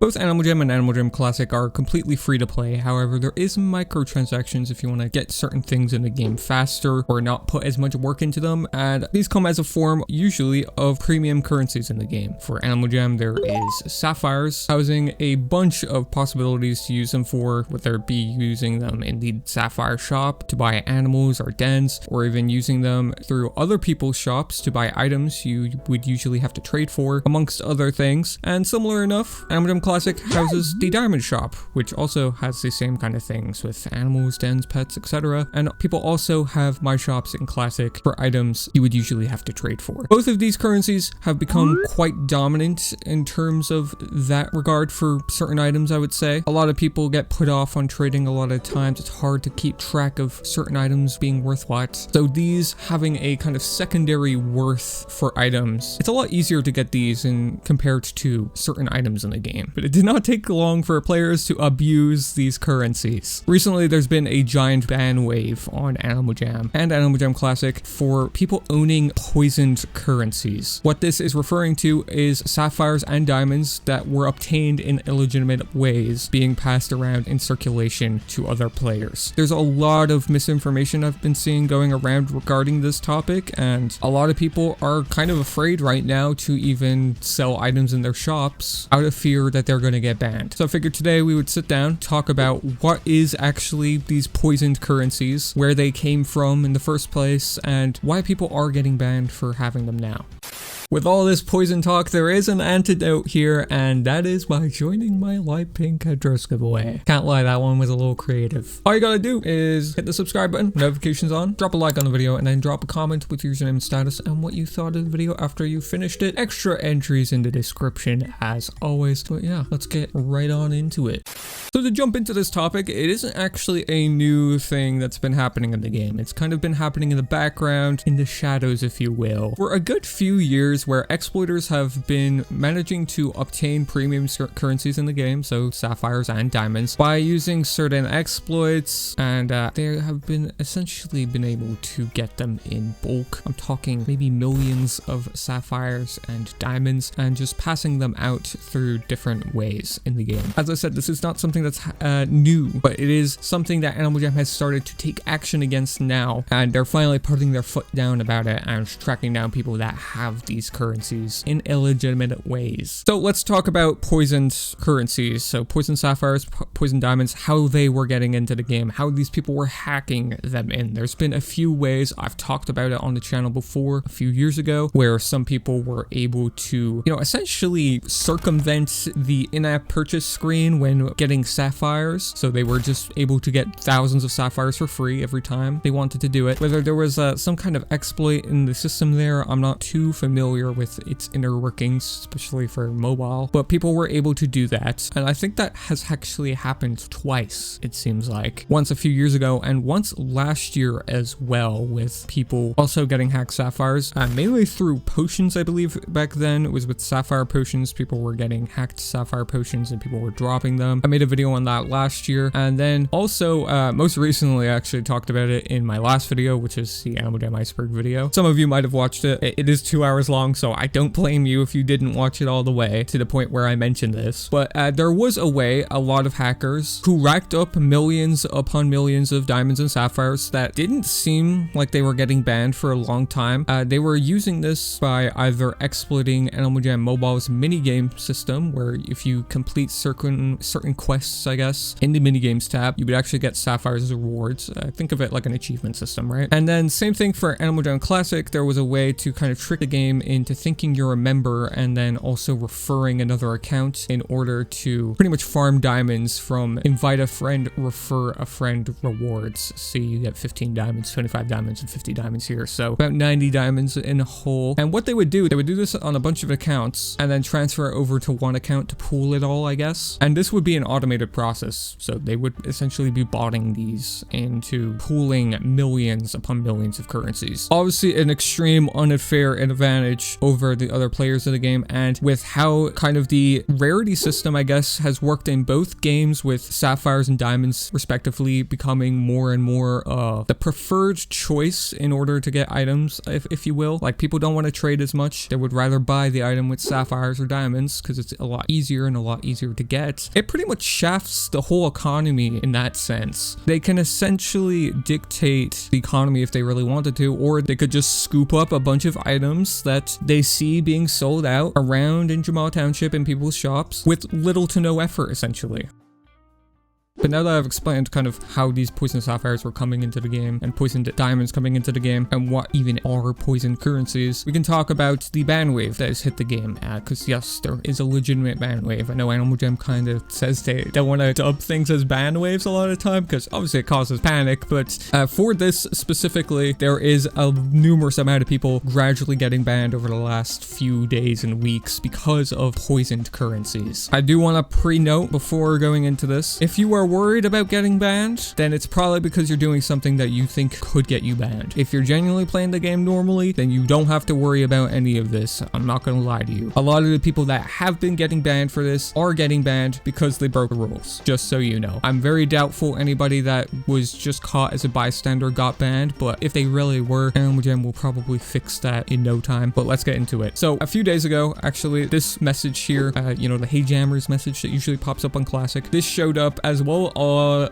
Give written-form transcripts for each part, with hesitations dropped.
Both Animal Jam and Animal Jam Classic are completely free to play. However, there is microtransactions if you want to get certain things in the game faster or not put as much work into them, and these come as a form usually of premium currencies in the game. For Animal Jam, there is sapphires, housing a bunch of possibilities to use them for, whether it be using them in the sapphire shop to buy animals or dens, or even using them through other people's shops to buy items you would usually have to trade for, amongst other things. And similar enough, Animal Jam Classic houses the diamond shop, which also has the same kind of things with animals, dens, pets, etc. And people also have my shops in Classic for items you would usually have to trade for. Both of these currencies have become quite dominant in terms of that regard for certain items, I would say. A lot of people get put off on trading a lot of times. It's hard to keep track of certain items being worth what. So these having a kind of secondary worth for items, it's a lot easier to get these compared to certain items in the game. But it did not take long for players to abuse these currencies. Recently, there's been a giant ban wave on Animal Jam and Animal Jam Classic for people owning poisoned currencies. What this is referring to is sapphires and diamonds that were obtained in illegitimate ways being passed around in circulation to other players. There's a lot of misinformation I've been seeing going around regarding this topic, and a lot of people are kind of afraid right now to even sell items in their shops out of fear that they're going to get banned. So I figured today we would sit down, talk about what is actually these poisoned currencies, where they came from in the first place, and why people are getting banned for having them now. With all this poison talk, there is an antidote here, and that is by joining my light pink address giveaway. Can't lie, that one was a little creative. All you gotta do is hit the subscribe button, notifications on, drop a like on the video, and then drop a comment with your username and status and what you thought of the video after you finished it. Extra entries in the description as always. But yeah, let's get right on into it. So to jump into this topic, it isn't actually a new thing that's been happening in the game. It's kind of been happening in the background, in the shadows if you will, for a good few years, where exploiters have been managing to obtain premium currencies in the game, so sapphires and diamonds, by using certain exploits, and they have been essentially been able to get them in bulk. I'm talking maybe millions of sapphires and diamonds, and just passing them out through different ways in the game. As I said, this is not something that's new, but it is something that Animal Jam has started to take action against now, and they're finally putting their foot down about it and tracking down people that have these currencies in illegitimate ways. So let's talk about poisoned currencies. So poisoned sapphires, poisoned diamonds, how they were getting into the game, how these people were hacking them in. There's been a few ways. I've talked about it on the channel before a few years ago, where some people were able to, essentially circumvent the in-app purchase screen when getting sapphires. So they were just able to get thousands of sapphires for free every time they wanted to do it. Whether there was some kind of exploit in the system there, I'm not too familiar with its inner workings, especially for mobile, but people were able to do that. And I think that has actually happened twice, it seems like. Once a few years ago and once last year as well, with people also getting hacked sapphires, mainly through potions. I believe back then it was with sapphire potions. People were getting hacked sapphire potions and people were dropping them. I made a video on that last year, and then also most recently I actually talked about it in my last video, which is the Animal Jam iceberg video. Some of you might have watched it. It is 2 hours long, so I don't blame you if you didn't watch it all the way to the point where I mentioned this. But there was a way a lot of hackers who racked up millions upon millions of diamonds and sapphires that didn't seem like they were getting banned for a long time. They were using this by either exploiting Animal Jam Mobile's minigame system, where if you complete certain quests, I guess, in the minigames tab, you would actually get sapphires as rewards. Think of it like an achievement system, right? And then same thing for Animal Jam Classic. There was a way to kind of trick the game into thinking you're a member and then also referring another account in order to pretty much farm diamonds from invite a friend, refer a friend rewards. See, you get 15 diamonds, 25 diamonds, and 50 diamonds here. So about 90 diamonds in a whole. And what they would do this on a bunch of accounts and then transfer it over to one account to pool it all, I guess. And this would be an automated automated process. So they would essentially be botting these into pooling millions upon millions of currencies. Obviously an extreme unfair advantage over the other players of the game, and with how kind of the rarity system, I guess, has worked in both games, with sapphires and diamonds respectively becoming more and more the preferred choice in order to get items, if you will. Like, people don't want to trade as much. They would rather buy the item with sapphires or diamonds because it's a lot easier and a lot easier to get. It pretty much shafts the whole economy in that sense. They can essentially dictate the economy if they really wanted to, or they could just scoop up a bunch of items that they see being sold out around in Jamal Township in people's shops with little to no effort, essentially. But now that I've explained kind of how these poisoned sapphires were coming into the game and poisoned diamonds coming into the game and what even are poisoned currencies, we can talk about the ban wave that has hit the game. Because yes, there is a legitimate ban wave. I know Animal Jam kind of says they don't want to dub things as ban waves a lot of the time because obviously it causes panic, but for this specifically, there is a numerous amount of people gradually getting banned over the last few days and weeks because of poisoned currencies. I do want to pre-note before going into this, if you are worried about getting banned, then it's probably because you're doing something that you think could get you banned. If you're genuinely playing the game normally, then you don't have to worry about any of this. I'm not gonna lie to you. A lot of the people that have been getting banned for this are getting banned because they broke the rules, just so you know. I'm very doubtful anybody that was just caught as a bystander got banned, but if they really were, Animal Jam will probably fix that in no time. But let's get into it. So a few days ago, actually, this message here, you know, the Hey Jammers message that usually pops up on Classic, this showed up as well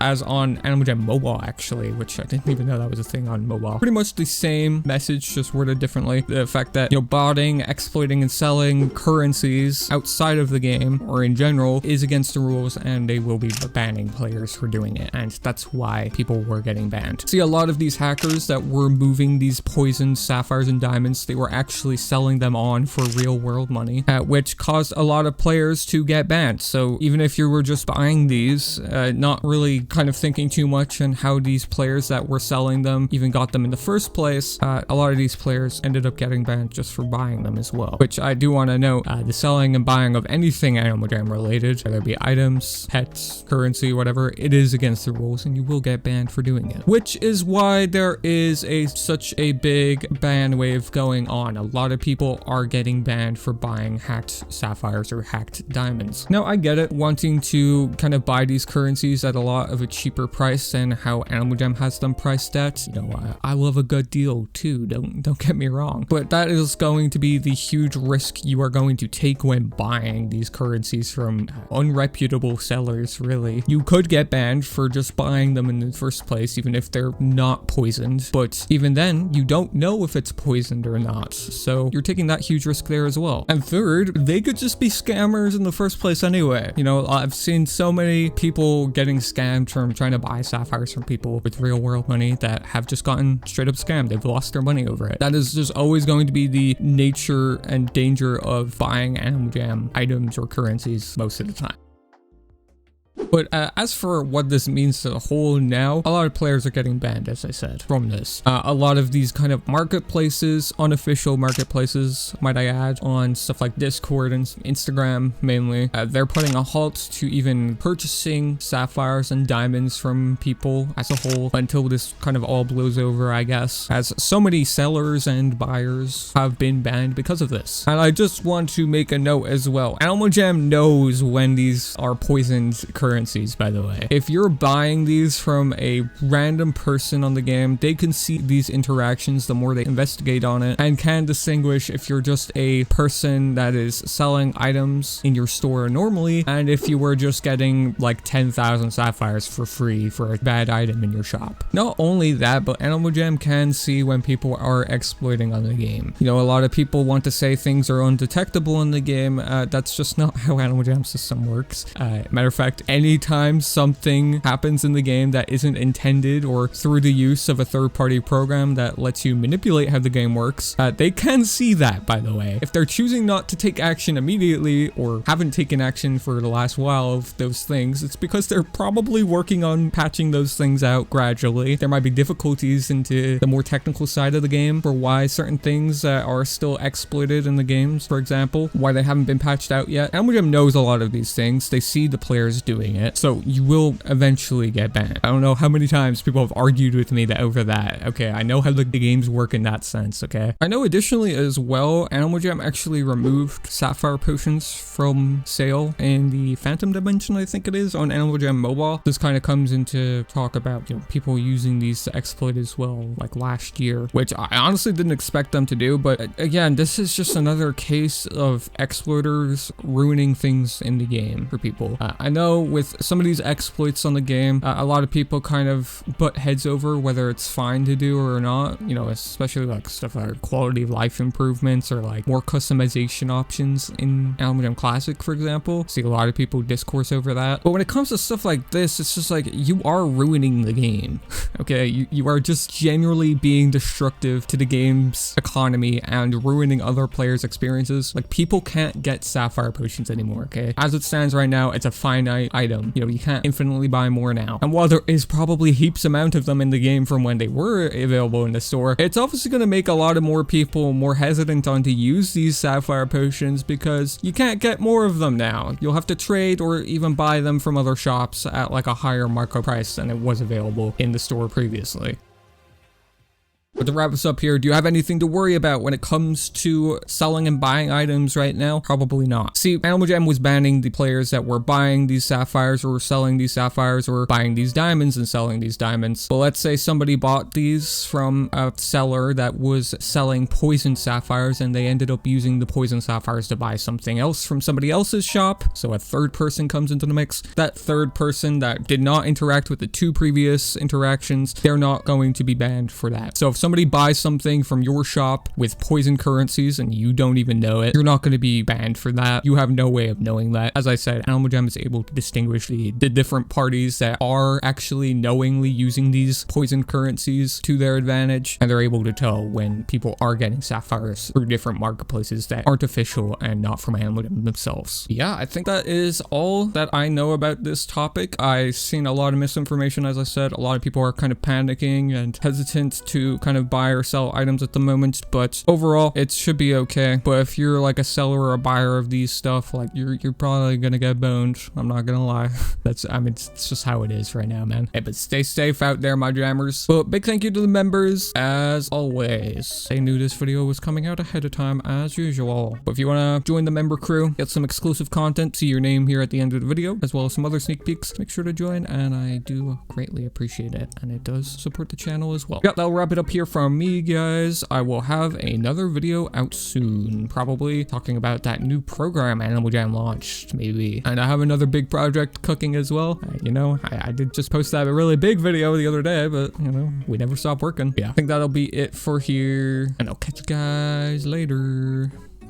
as on Animal Jam Mobile, actually, which I didn't even know that was a thing on mobile. Pretty much the same message, just worded differently. The fact that, you know, botting, exploiting, and selling currencies outside of the game or in general is against the rules, and they will be banning players for doing it, and that's why people were getting banned. See, a lot of these hackers that were moving these poisoned sapphires and diamonds, they were actually selling them on for real world money, which caused a lot of players to get banned. So even if you were just buying these, not really kind of thinking too much on how these players that were selling them even got them in the first place, a lot of these players ended up getting banned just for buying them as well. Which I do want to note, the selling and buying of anything Animal Jam related, whether it be items, pets, currency, whatever, it is against the rules and you will get banned for doing it. Which is why there is such a big ban wave going on. A lot of people are getting banned for buying hacked sapphires or hacked diamonds. Now I get it, wanting to kind of buy these currencies at a lot of a cheaper price than how Animal Jam has them priced at. You know, I love a good deal too, don't get me wrong, but that is going to be the huge risk you are going to take when buying these currencies from unreputable sellers, really. You could get banned for just buying them in the first place, even if they're not poisoned, but even then, you don't know if it's poisoned or not, so you're taking that huge risk there as well. And third, they could just be scammers in the first place anyway. You know, I've seen so many people getting scammed from trying to buy sapphires from people with real world money that have just gotten straight up scammed. They've lost their money over it. That is just always going to be the nature and danger of buying Animal Jam items or currencies most of the time. But as for what this means to the whole now, a lot of players are getting banned, as I said, from this. A lot of these kind of marketplaces, unofficial marketplaces, might I add, on stuff like Discord and Instagram mainly, they're putting a halt to even purchasing sapphires and diamonds from people as a whole until this kind of all blows over, I guess, as so many sellers and buyers have been banned because of this. And I just want to make a note as well. Animal Jam knows when these are poisoned currencies, by the way. If you're buying these from a random person on the game, they can see these interactions the more they investigate on it and can distinguish if you're just a person that is selling items in your store normally and if you were just getting like 10,000 sapphires for free for a bad item in your shop. Not only that, but Animal Jam can see when people are exploiting on the game. You know, a lot of people want to say things are undetectable in the game. That's just not how Animal Jam's system works. Matter of fact, anytime something happens in the game that isn't intended or through the use of a third-party program that lets you manipulate how the game works, they can see that, by the way. If they're choosing not to take action immediately or haven't taken action for the last while of those things, it's because they're probably working on patching those things out gradually. There might be difficulties into the more technical side of the game for why certain things are still exploited in the games, for example, why they haven't been patched out yet. Animal Jam knows a lot of these things. They see the players doing using it. So you will eventually get banned. I don't know how many times people have argued with me over that. Okay, I know how the games work in that sense, okay? I know additionally as well, Animal Jam actually removed sapphire potions from sale in the Phantom Dimension, I think it is, on Animal Jam Mobile. This kind of comes into talk about, you know, people using these to exploit as well, like last year, which I honestly didn't expect them to do. But again, this is just another case of exploiters ruining things in the game for people. I know with some of these exploits on the game, a lot of people kind of butt heads over whether it's fine to do or not, you know, especially like stuff like quality of life improvements or like more customization options in Animal Jam Classic, for example. See a lot of people discourse over that. But when it comes to stuff like this, it's just like you are ruining the game. Okay, you are just generally being destructive to the game's economy and ruining other players' experiences. Like, people can't get sapphire potions anymore, okay? As it stands right now, it's a finite item. You know, you can't infinitely buy more now. And while there is probably heaps amount of them in the game from when they were available in the store, it's obviously going to make a lot of more people more hesitant on to use these sapphire potions because you can't get more of them now. You'll have to trade or even buy them from other shops at like a higher markup price than it was available in the store previously. But to wrap us up here, do you have anything to worry about when it comes to selling and buying items right now? Probably not. See, Animal Jam was banning the players that were buying these sapphires or were selling these sapphires or buying these diamonds and selling these diamonds. But let's say somebody bought these from a seller that was selling poison sapphires and they ended up using the poison sapphires to buy something else from somebody else's shop. So a third person comes into the mix. That third person that did not interact with the two previous interactions, they're not going to be banned for that. So if somebody buys something from your shop with poison currencies and you don't even know it, you're not going to be banned for that. You have no way of knowing that. As I said, Animal Jam is able to distinguish the different parties that are actually knowingly using these poison currencies to their advantage, and they're able to tell when people are getting sapphires through different marketplaces that aren't official and not from Animal Jam themselves. Yeah, I think that is all that I know about this topic. I've seen a lot of misinformation, as I said. A lot of people are kind of panicking and hesitant to kind of buy or sell items at the moment, but overall it should be okay. But if you're like a seller or a buyer of these stuff, like you're probably gonna get boned. I'm not gonna lie. I mean it's just how it is right now, man. Hey, but stay safe out there, my jammers. But big thank you to the members as always. They knew this video was coming out ahead of time as usual. But if you want to join the member crew, get some exclusive content, see your name here at the end of the video, as well as some other sneak peeks, make sure to join, and I do greatly appreciate it, and it does support the channel as well. Yeah, that'll wrap it up here from me, guys. I will have another video out soon, probably talking about that new program Animal Jam launched, maybe. And I have another big project cooking as well. You know, I did just post that really big video the other day, but you know, we never stop working. Yeah, I think that'll be it for here, and I'll catch you guys later.